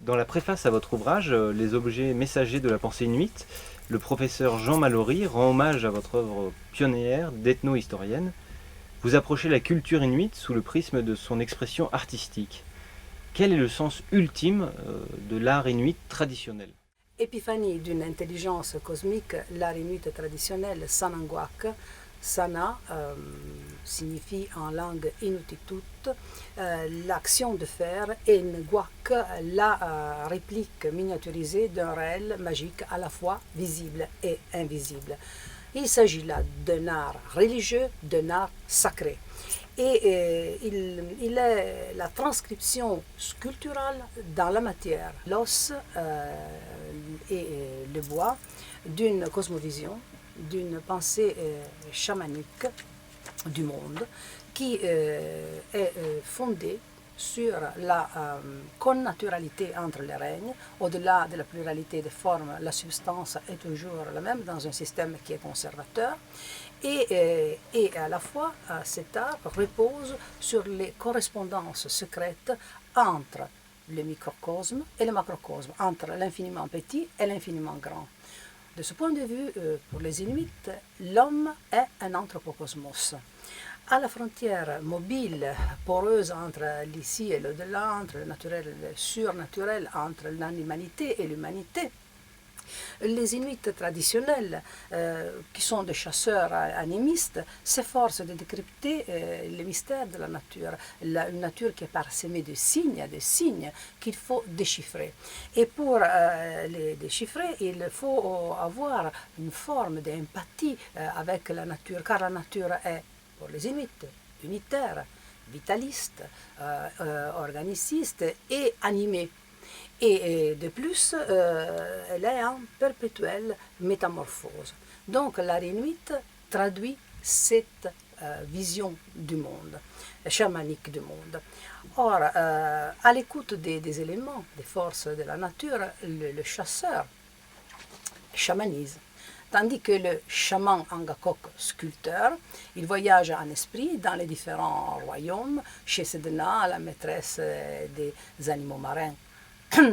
Dans la préface à votre ouvrage, Les objets messagers de la pensée inuite, le professeur Jean Mallory rend hommage à votre œuvre pionnière d'ethno-historienne. Vous approchez la culture inuite sous le prisme de son expression artistique. Quel est le sens ultime de l'art inuit traditionnel? Épiphanie d'une intelligence cosmique, l'art inuit traditionnel Sanangwak. Sana signifie en langue inuktitut l'action de faire et Ngwak la réplique miniaturisée d'un réel magique à la fois visible et invisible. Il s'agit là d'un art religieux, d'un art sacré. Et il est la transcription sculpturale dans la matière, l'os et le bois, d'une cosmovision, d'une pensée chamanique du monde qui est fondée sur la connaturalité entre les règnes. Au-delà de la pluralité des formes, la substance est toujours la même dans un système qui est conservateur. Et à la fois, cet art repose sur les correspondances secrètes entre le microcosme et le macrocosme, entre l'infiniment petit et l'infiniment grand. De ce point de vue, pour les Inuits, l'homme est un anthropocosmos. À la frontière mobile, poreuse entre l'ici et l'au-delà, entre le naturel et le surnaturel, entre l'animalité et l'humanité, les Inuits traditionnels, qui sont des chasseurs animistes, s'efforcent de décrypter les mystères de la nature, une nature qui est parsemée de signes qu'il faut déchiffrer. Et pour les déchiffrer, il faut avoir une forme d'empathie avec la nature, car la nature est, pour les Inuits, unitaire, vitaliste, organiciste et animée. Et de plus, elle est en perpétuelle métamorphose. Donc l'art inuit traduit cette vision du monde, chamanique du monde. Or, à l'écoute des éléments, des forces de la nature, le chasseur chamanise. Tandis que le chaman Angakok sculpteur, il voyage en esprit dans les différents royaumes, chez Sedna, la maîtresse des animaux marins,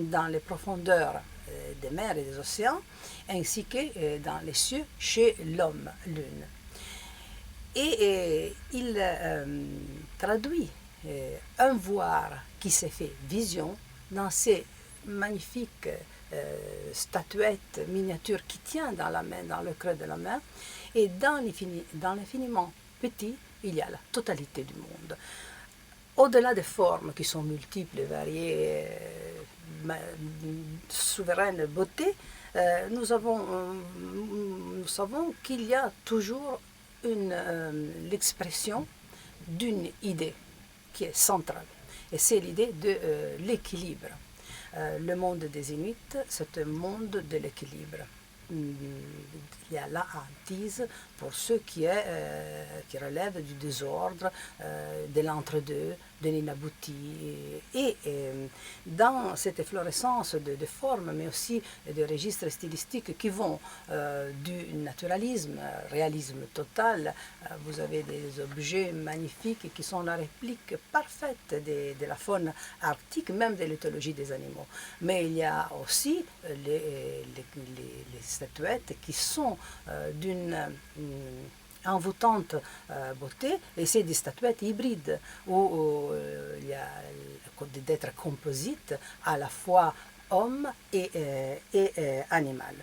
dans les profondeurs des mers et des océans, ainsi que dans les cieux chez l'homme lune. Et il traduit un voir qui s'est fait vision dans ces magnifiques statuettes miniatures qui tient dans la main, dans le creux de la main, et dans l'infiniment petit, il y a la totalité du monde. Au-delà des formes qui sont multiples et variées, souveraine beauté, nous savons qu'il y a toujours l'expression d'une idée qui est centrale. Et c'est l'idée de l'équilibre. Le monde des Inuits, c'est un monde de l'équilibre. Il y a la hantise pour ceux qui relèvent du désordre, de l'entre-deux, de l'inabouti. Et dans cette efflorescence de formes, mais aussi de registres stylistiques qui vont du naturalisme, réalisme total, vous avez des objets magnifiques qui sont la réplique parfaite de la faune arctique, même de l'éthologie des animaux. Mais il y a aussi les statuettes qui sont d'une envoûtante beauté, et c'est des statuettes hybrides où il y a d'être composite à la fois homme et animal.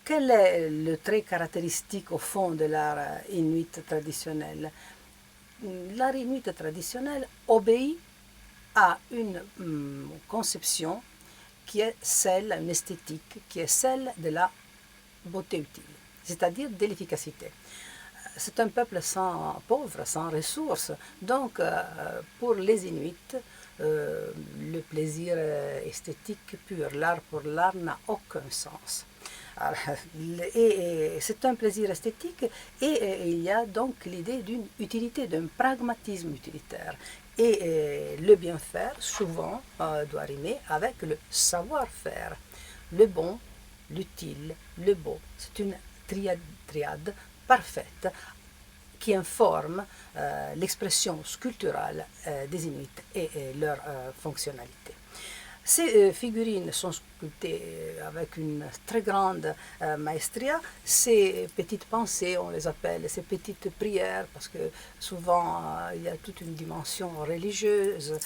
Quel est le trait caractéristique au fond de l'art inuit traditionnel? L'art inuit traditionnel obéit à une conception qui est celle, une esthétique, qui est celle de la beauté utile, c'est-à-dire de l'efficacité. C'est un peuple pauvre, sans ressources. Donc, pour les Inuits, le plaisir esthétique pur, l'art pour l'art, n'a aucun sens. Et c'est un plaisir esthétique, et il y a donc l'idée d'une utilité, d'un pragmatisme utilitaire. Et le bien faire, souvent, doit rimer avec le savoir-faire. Le bon, l'utile, le beau. C'est une triade parfaite qui informe l'expression sculpturale des Inuits et leur fonctionnalité. Ces figurines sont sculptées avec une très grande maestria. Ces petites pensées, on les appelle, ces petites prières, parce que souvent il y a toute une dimension religieuse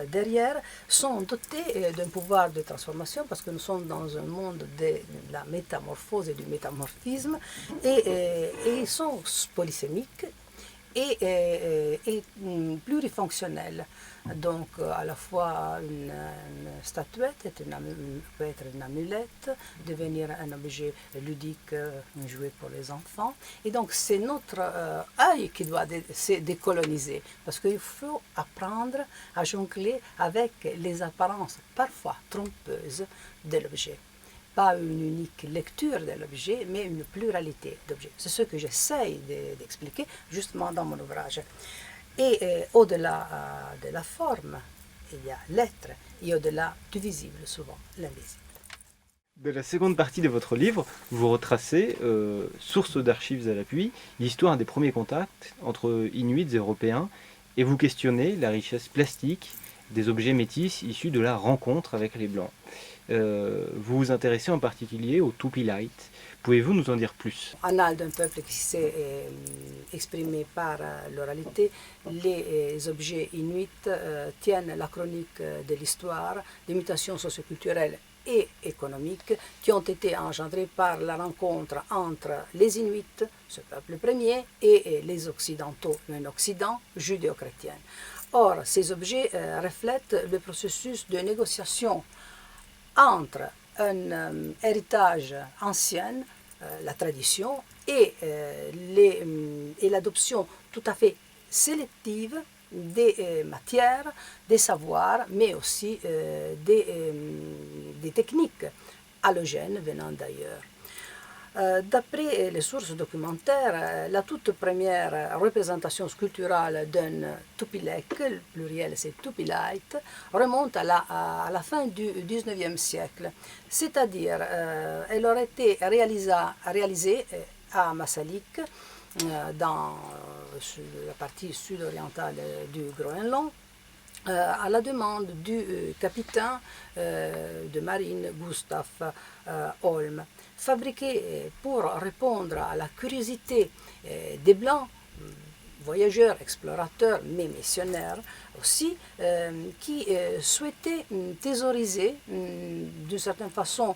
derrière, sont dotées d'un pouvoir de transformation, parce que nous sommes dans un monde de la métamorphose et du métamorphisme, et ils sont polysémiques et plurifonctionnel. Donc à la fois une statuette peut être une amulette, devenir un objet ludique, un jouet pour les enfants. Et donc c'est notre œil qui doit se décoloniser, parce qu'il faut apprendre à jongler avec les apparences parfois trompeuses de l'objet. Pas une unique lecture de l'objet, mais une pluralité d'objets. C'est ce que j'essaye d'expliquer justement dans mon ouvrage. Et au-delà de la forme, il y a l'être, et au-delà du visible, souvent l'invisible. De la seconde partie de votre livre, vous retracez, source d'archives à l'appui, l'histoire des premiers contacts entre Inuits et Européens, et vous questionnez la richesse plastique des objets métis issus de la rencontre avec les Blancs. Vous vous intéressez en particulier au Tupilite. Pouvez-vous nous en dire plus? Annales d'un peuple qui s'est exprimé par l'oralité, les objets inuits tiennent la chronique de l'histoire, des mutations socioculturelles et économiques qui ont été engendrées par la rencontre entre les Inuits, ce peuple premier, et les Occidentaux, un Occident judéo-chrétien. Or, ces objets reflètent le processus de négociation entre un héritage ancien, la tradition, et l'adoption tout à fait sélective des matières, des savoirs, mais aussi des techniques halogènes venant d'ailleurs. D'après les sources documentaires, la toute première représentation sculpturale d'un tupilek, le pluriel c'est tupilite, remonte à la fin du XIXe siècle. C'est-à-dire, elle aurait été réalisée à Massalik, dans la partie sud-orientale du Groenland, à la demande du capitaine de marine Gustaf Holm, fabriqué pour répondre à la curiosité des Blancs, voyageurs, explorateurs, mais missionnaires aussi, qui souhaitaient thésauriser, d'une certaine façon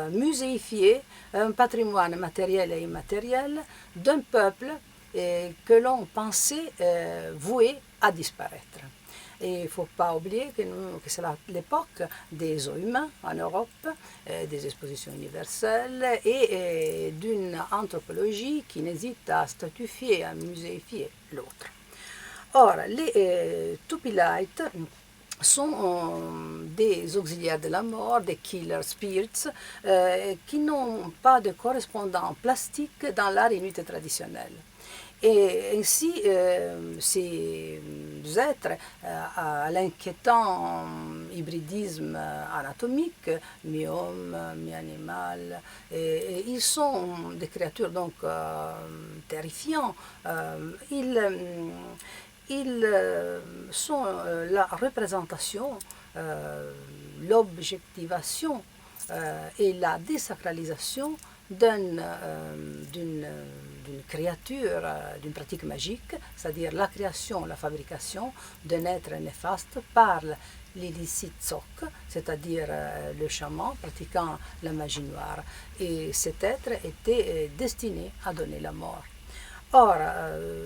muséifier, un patrimoine matériel et immatériel d'un peuple que l'on pensait voué à disparaître. Et il ne faut pas oublier que c'est l'époque des os humains en Europe, des expositions universelles et d'une anthropologie qui n'hésite à statuifier, à muséifier l'autre. Or, les Tupilites sont des auxiliaires de la mort, des killer spirits, qui n'ont pas de correspondant plastique dans l'art inuit traditionnel. Et ainsi, ces êtres à l'inquiétant hybridisme anatomique, mi-homme, mi-animal, ils sont des créatures donc terrifiantes. Ils sont la représentation, l'objectivation et la désacralisation d'une créature, d'une pratique magique, c'est-à-dire la création, la fabrication d'un être néfaste par l'Illicitsok, c'est-à-dire le chaman pratiquant la magie noire. Et cet être était destiné à donner la mort. Or,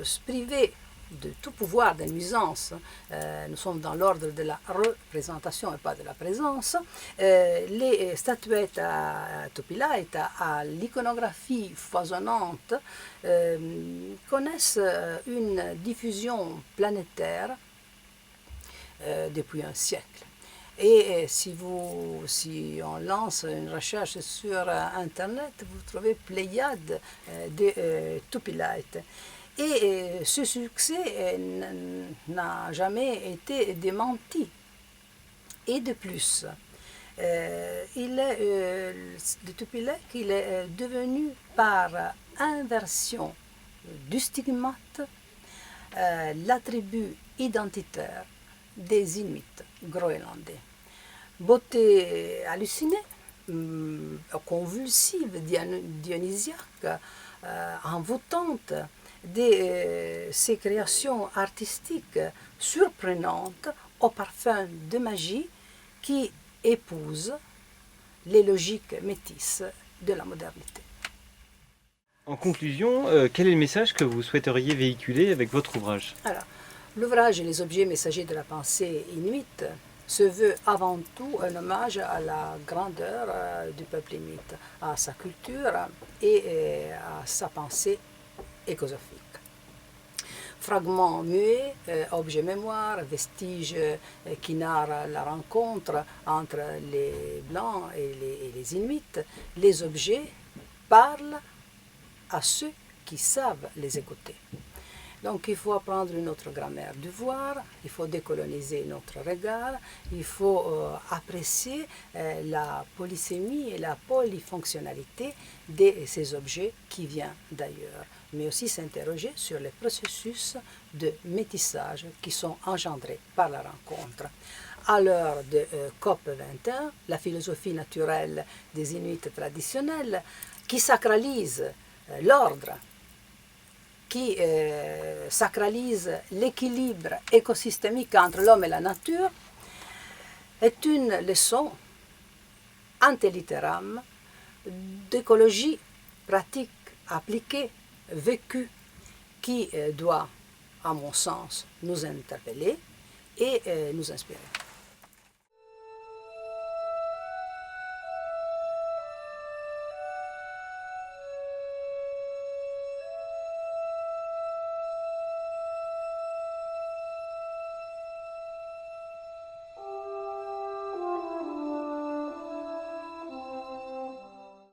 se priver de tout pouvoir de nuisance, nous sommes dans l'ordre de la représentation et pas de la présence, les statuettes à Tupilite, à l'iconographie foisonnante, connaissent une diffusion planétaire depuis un siècle. Et si on lance une recherche sur Internet, vous trouvez pléiade de Tupilite. Et ce succès n'a jamais été démenti. Et de plus, le Tupilek, il est devenu par inversion du stigmate l'attribut identitaire des Inuits groenlandais. beauté hallucinée, convulsive, dionysiaque, envoûtante, ces créations artistiques surprenantes au parfum de magie qui épousent les logiques métisses de la modernité. En conclusion, quel est le message que vous souhaiteriez véhiculer avec votre ouvrage? Alors, l'ouvrage Les objets messagers de la pensée inuite se veut avant tout un hommage à la grandeur du peuple inuit, à sa culture et à sa pensée écosophique. Fragments muets, objets mémoire, vestiges qui narrent la rencontre entre les Blancs et les Inuits, les objets parlent à ceux qui savent les écouter. Donc il faut apprendre une autre grammaire du voir, il faut décoloniser notre regard, il faut apprécier la polysémie et la polyfonctionnalité de ces objets qui viennent d'ailleurs, mais aussi s'interroger sur les processus de métissage qui sont engendrés par la rencontre. À l'heure de COP 21, la philosophie naturelle des Inuits traditionnels qui sacralise l'ordre, qui sacralise l'équilibre écosystémique entre l'homme et la nature, est une leçon antélittéram d'écologie pratique, appliquée, vécue, qui doit, à mon sens, nous interpeller et nous inspirer.